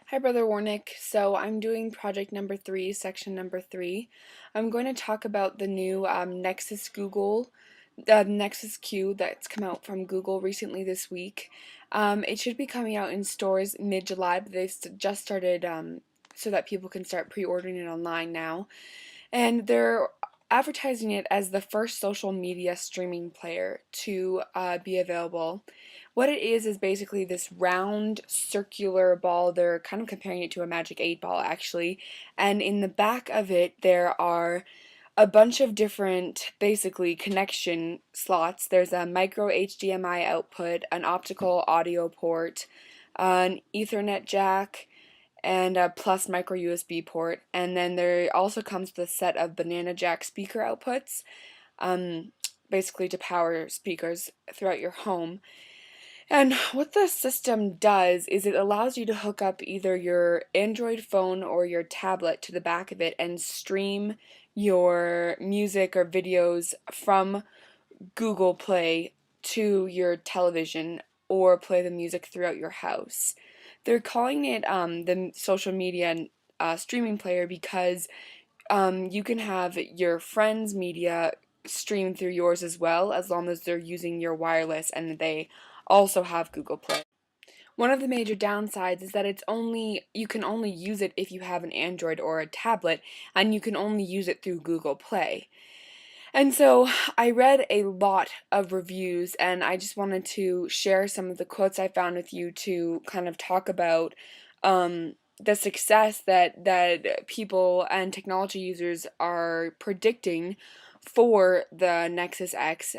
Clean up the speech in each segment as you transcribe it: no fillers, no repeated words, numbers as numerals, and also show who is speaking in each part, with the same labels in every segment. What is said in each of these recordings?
Speaker 1: Hi, Brother Warnick. So I'm doing project number 3, section number 3. I'm going to talk about the new Nexus Q that's come out from Google recently this week. It should be coming out in stores mid-July, but they've just started so that people can start pre-ordering it online now. And they're advertising it as the first social media streaming player to be available. What it is basically this round circular ball. They're kind of comparing it to a Magic 8 ball, actually. And in the back of it, there are a bunch of different, basically, connection slots. There's a micro HDMI output, an optical audio port, an Ethernet jack, and a plus micro USB port. And then there also comes with a set of banana jack speaker outputs, um, basically to power speakers throughout your home. And what the system does is it allows you to hook up either your Android phone or your tablet to the back of it and stream your music or videos from Google Play to your television or play the music throughout your house. They're calling it the social media streaming player because you can have your friends' media stream through yours as well, as long as they're using your wireless and they also have Google Play. One of the major downsides is that you can only use it if you have an Android or a tablet, and you can only use it through Google Play. And so I read a lot of reviews, and I just wanted to share some of the quotes I found with you to kind of talk about the success that people and technology users are predicting for the Nexus X.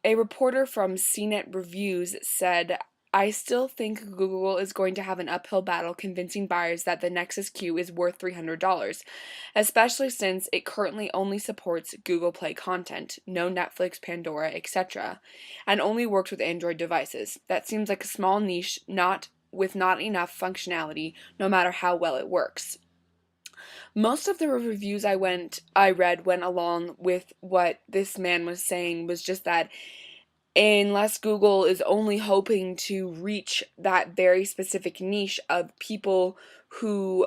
Speaker 1: A reporter from CNET Reviews said, I still think Google is going to have an uphill battle convincing buyers that the Nexus Q is worth $300, especially since it currently only supports Google Play content, no Netflix, Pandora, etc., and only works with Android devices. That seems like a small niche, not enough functionality, no matter how well it works. Most of the reviews I read went along with what this man was saying, was just that unless Google is only hoping to reach that very specific niche of people who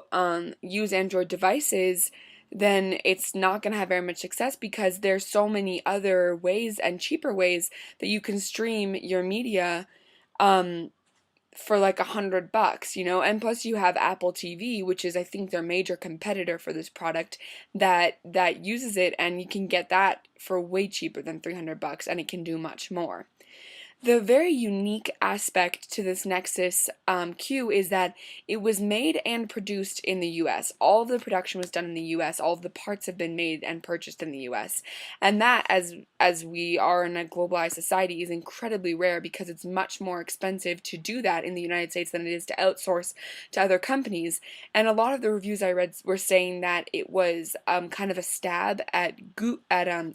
Speaker 1: use Android devices, then it's not going to have very much success because there's so many other ways and cheaper ways that you can stream your media um, for like $100, and plus you have Apple TV, which is I think their major competitor for this product that uses it, and you can get that for way cheaper than $300, and it can do much more. The very unique aspect to this Nexus Q is that it was made and produced in the US. All of the production was done in the US. All of the parts have been made and purchased in the US. And that, as we are in a globalized society, is incredibly rare because it's much more expensive to do that in the United States than it is to outsource to other companies. And a lot of the reviews I read were saying that it was kind of a stab at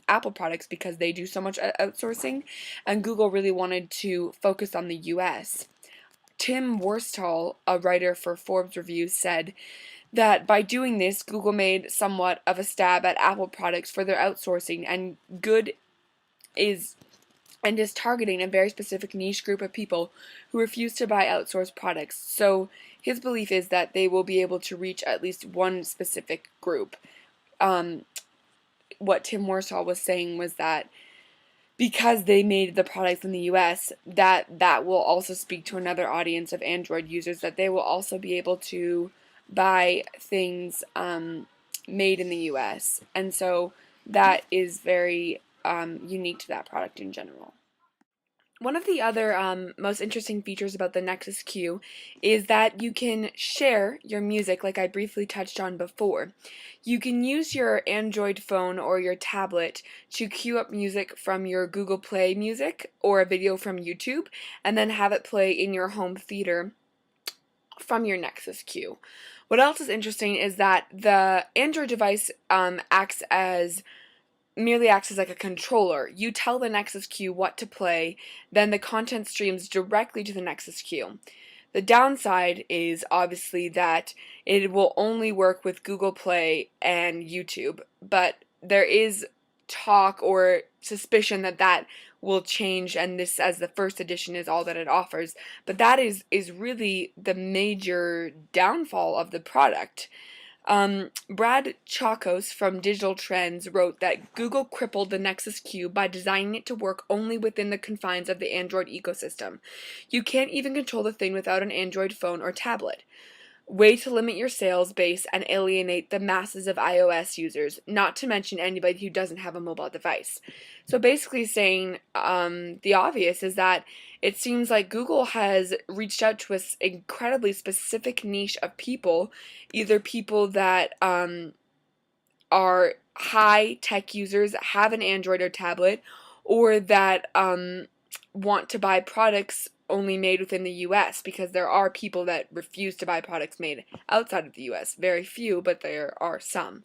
Speaker 1: Apple products because they do so much outsourcing, and Google really wanted to focus on the US. Tim Worstall, a writer for Forbes Reviews, said that by doing this, Google made somewhat of a stab at Apple products for their outsourcing, and is targeting a very specific niche group of people who refuse to buy outsourced products. So his belief is that they will be able to reach at least one specific group. What Tim Worstall was saying was that because they made the products in the US, that will also speak to another audience of Android users, that they will also be able to buy things made in the US. And so that is very unique to that product in general. One of the other most interesting features about the Nexus Q is that you can share your music, like I briefly touched on before. You can use your Android phone or your tablet to queue up music from your Google Play Music or a video from YouTube, and then have it play in your home theater from your Nexus Q. What else is interesting is that the Android device merely acts as like a controller. You tell the Nexus Q what to play, then the content streams directly to the Nexus Q. The downside is obviously that it will only work with Google Play and YouTube, but there is talk or suspicion that will change, and this as the first edition is all that it offers. But that is really the major downfall of the product. Brad Chacos from Digital Trends wrote that Google crippled the Nexus Q by designing it to work only within the confines of the Android ecosystem. You can't even control the thing without an Android phone or tablet. Way to limit your sales base and alienate the masses of iOS users, not to mention anybody who doesn't have a mobile device. So basically saying the obvious is that it seems like Google has reached out to an incredibly specific niche of people, either people that are high tech users, have an Android or tablet, or that want to buy products only made within the US, because there are people that refuse to buy products made outside of the US. Very few, but there are some.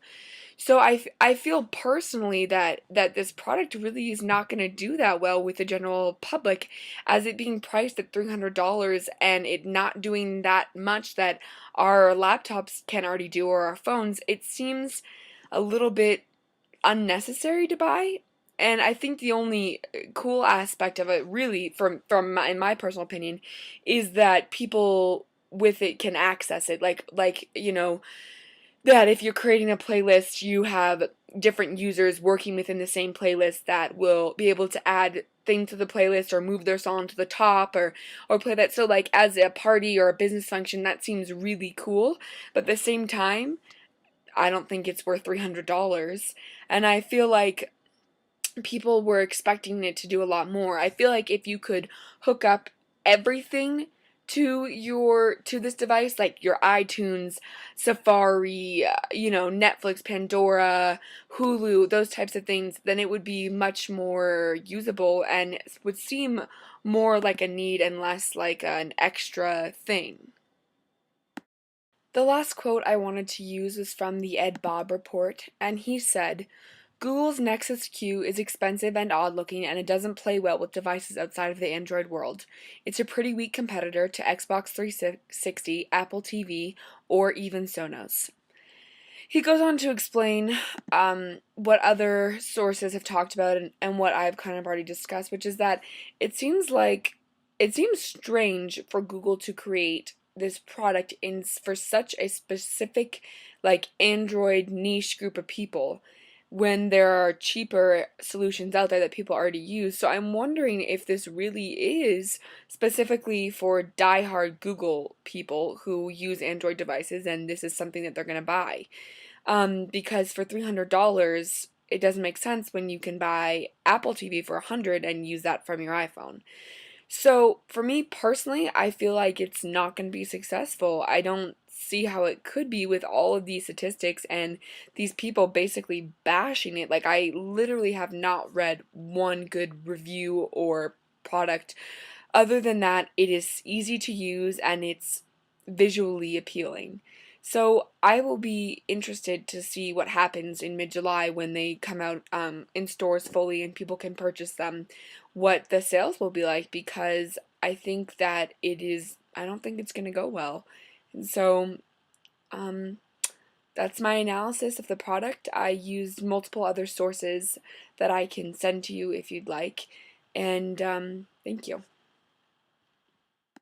Speaker 1: So I feel personally that this product really is not going to do that well with the general public, as it being priced at $300 and it not doing that much that our laptops can already do, or our phones. It seems a little bit unnecessary to buy. And I think the only cool aspect of it, really, in my personal opinion, is that people with it can access it. That if you're creating a playlist, you have different users working within the same playlist that will be able to add things to the playlist or move their song to the top, or play that. So like as a party or a business function, that seems really cool. But at the same time, I don't think it's worth $300. And I feel like people were expecting it to do a lot more. I feel like if you could hook up everything to this device, like your iTunes, Safari, Netflix, Pandora, Hulu, those types of things, then it would be much more usable and would seem more like a need and less like an extra thing. The last quote I wanted to use was from the Ed Bob report, and he said, Google's Nexus Q is expensive and odd looking, and it doesn't play well with devices outside of the Android world. It's a pretty weak competitor to Xbox 360, Apple TV, or even Sonos. He goes on to explain what other sources have talked about, and what I've kind of already discussed, which is that it seems like it seems strange for Google to create this product in for such a specific like Android niche group of people when there are cheaper solutions out there that people already use. So I'm wondering if this really is specifically for diehard Google people who use Android devices, and this is something that they're going to buy. Because for $300, it doesn't make sense when you can buy Apple TV for $100 and use that from your iPhone. So for me personally, I feel like it's not going to be successful. I don't see how it could be with all of these statistics and these people basically bashing it. Like, I literally have not read one good review or product. Other than that, it is easy to use and it's visually appealing. So I will be interested to see what happens in mid-July when they come out in stores fully and people can purchase them, what the sales will be like, because I think that I don't think it's going to go well. And so um, that's my analysis of the product. I used multiple other sources that I can send to you if you'd like. And thank you.